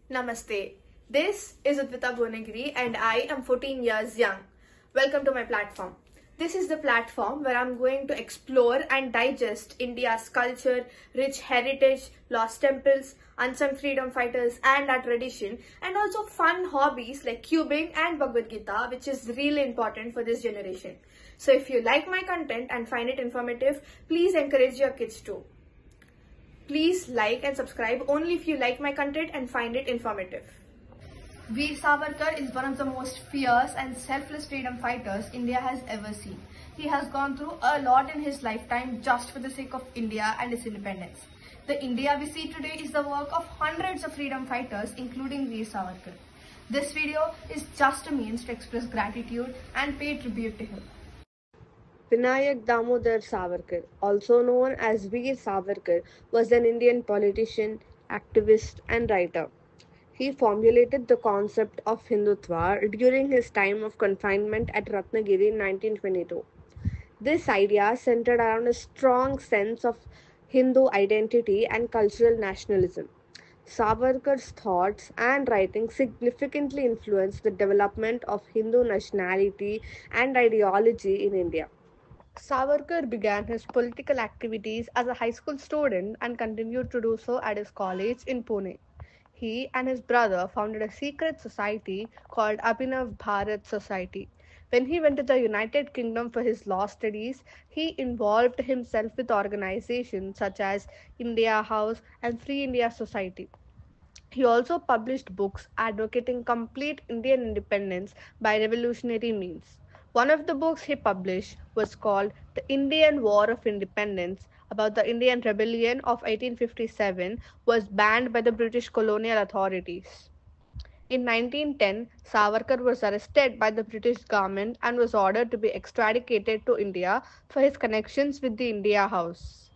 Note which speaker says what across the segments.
Speaker 1: Namaste. This is Udvita Bhunagiri and I am 14 years young. Welcome to my platform. This is the platform where I'm going to explore and digest India's culture, rich heritage, lost temples, unsung freedom fighters and our tradition, and also fun hobbies like cubing and Bhagavad Gita, which is really important for this generation. So if you like my content and find it informative, please encourage your kids too. Please like and subscribe only if you like my content and find it informative. Veer Savarkar is one of the most fierce and selfless freedom fighters India has ever seen. He has gone through a lot in his lifetime just for the sake of India and its independence. The India we see today is the work of hundreds of freedom fighters, including Veer Savarkar. This video is just a means to express gratitude and pay tribute to him.
Speaker 2: Vinayak Damodar Savarkar, also known as Veer Savarkar, was an Indian politician, activist, and writer. He formulated the concept of Hindutva during his time of confinement at Ratnagiri in 1922. This idea centered around a strong sense of Hindu identity and cultural nationalism. Savarkar's thoughts and writing significantly influenced the development of Hindu nationality and ideology in India. Savarkar began his political activities as a high school student and continued to do so at his college in Pune. He and his brother founded a secret society called Abhinav Bharat Society. When he went to the United Kingdom for his law studies, he involved himself with organizations such as India House and Free India Society. He also published books advocating complete Indian independence by revolutionary means. One of the books he published was called The Indian War of Independence about the Indian Rebellion of 1857 was banned by the British colonial authorities. In 1910, Savarkar was arrested by the British government and was ordered to be extradited to India for his connections with the India House.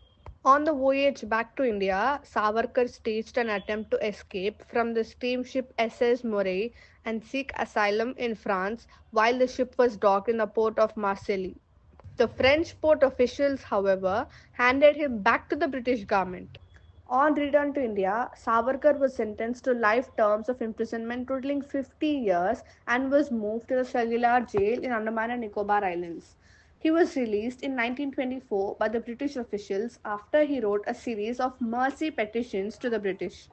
Speaker 2: On the voyage back to India, Savarkar staged an attempt to escape from the steamship SS Moray and seek asylum in France while the ship was docked in the port of Marseille. The French port officials, however, handed him back to the British government. On return to India, Savarkar was sentenced to life terms of imprisonment totaling 50 years and was moved to the cellular jail in Andaman and Nicobar Islands. He was released in 1924 by the British officials after he wrote a series of mercy petitions to the British.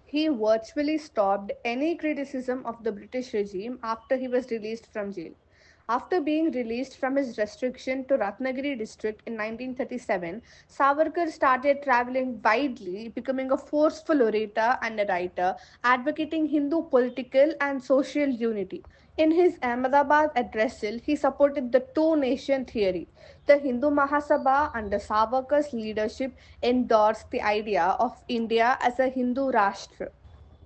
Speaker 2: He virtually stopped any criticism of the British regime after he was released from jail. After being released from his restriction to Ratnagiri district in 1937, Savarkar started traveling widely, becoming a forceful orator and a writer, advocating Hindu political and social unity. In his Ahmedabad addressal, he supported the two-nation theory. The Hindu Mahasabha under Savarkar's leadership endorsed the idea of India as a Hindu Rashtra.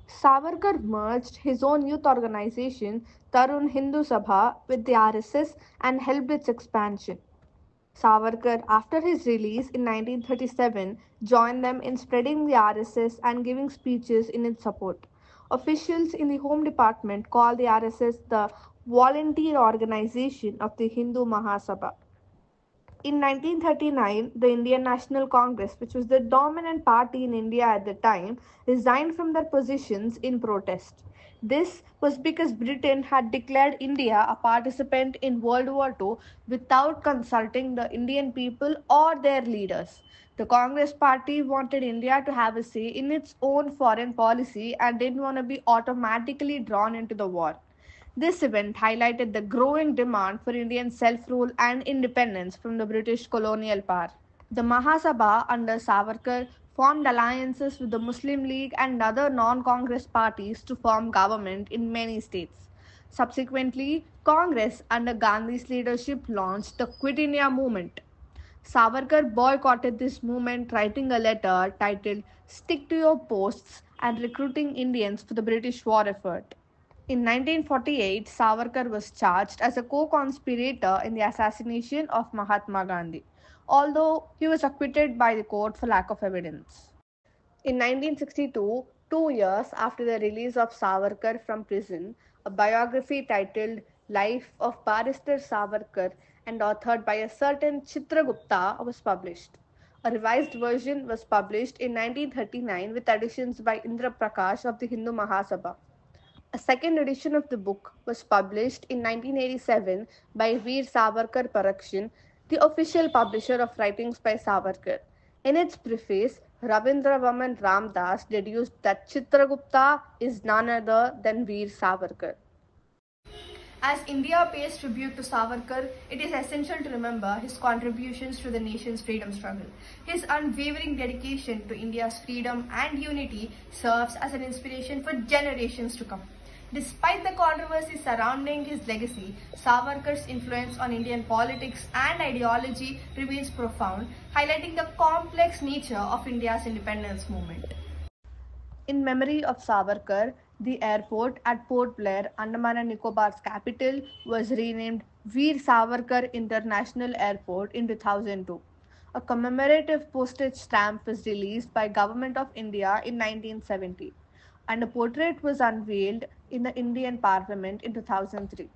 Speaker 2: Savarkar merged his own youth organization, Tarun Hindu Sabha, with the RSS and helped its expansion. Savarkar, after his release in 1937, joined them in spreading the RSS and giving speeches in its support. Officials in the Home Department called the RSS the volunteer organization of the Hindu Mahasabha. In 1939, the Indian National Congress, which was the dominant party in India at the time, resigned from their positions in protest. This was because Britain had declared India a participant in World War II without consulting the Indian people or their leaders. The Congress party wanted India to have a say in its own foreign policy and didn't want to be automatically drawn into the war. This event highlighted the growing demand for Indian self rule and independence from the British colonial power. The Mahasabha under Savarkar formed alliances with the Muslim League and other non Congress parties to form government in many states. Subsequently, Congress under Gandhi's leadership launched the Quit India movement. Savarkar boycotted this movement, writing a letter titled Stick to Your Posts and recruiting Indians for the British war effort. In 1948, Savarkar was charged as a co-conspirator in the assassination of Mahatma Gandhi, although he was acquitted by the court for lack of evidence. In 1962, 2 years after the release of Savarkar from prison, a biography titled Life of Barrister Savarkar and authored by a certain Chitragupta was published. A revised version was published in 1939 with additions by Indra Prakash of the Hindu Mahasabha. A second edition of the book was published in 1987 by Veer Savarkar Production, the official publisher of writings by Savarkar. In its preface, Ravindra Vaman Ramdas deduced that Chitragupta is none other than Veer Savarkar.
Speaker 1: As India pays tribute to Savarkar, it is essential to remember his contributions to the nation's freedom struggle. His unwavering dedication to India's freedom and unity serves as an inspiration for generations to come. Despite the controversy surrounding his legacy, Savarkar's influence on Indian politics and ideology remains profound, highlighting the complex nature of India's independence movement.
Speaker 2: In memory of Savarkar, the airport at Port Blair, Andaman and Nicobar's capital, was renamed Veer Savarkar International Airport in 2002. A commemorative postage stamp was released by Government of India in 1970, and a portrait was unveiled in the Indian Parliament in 2003.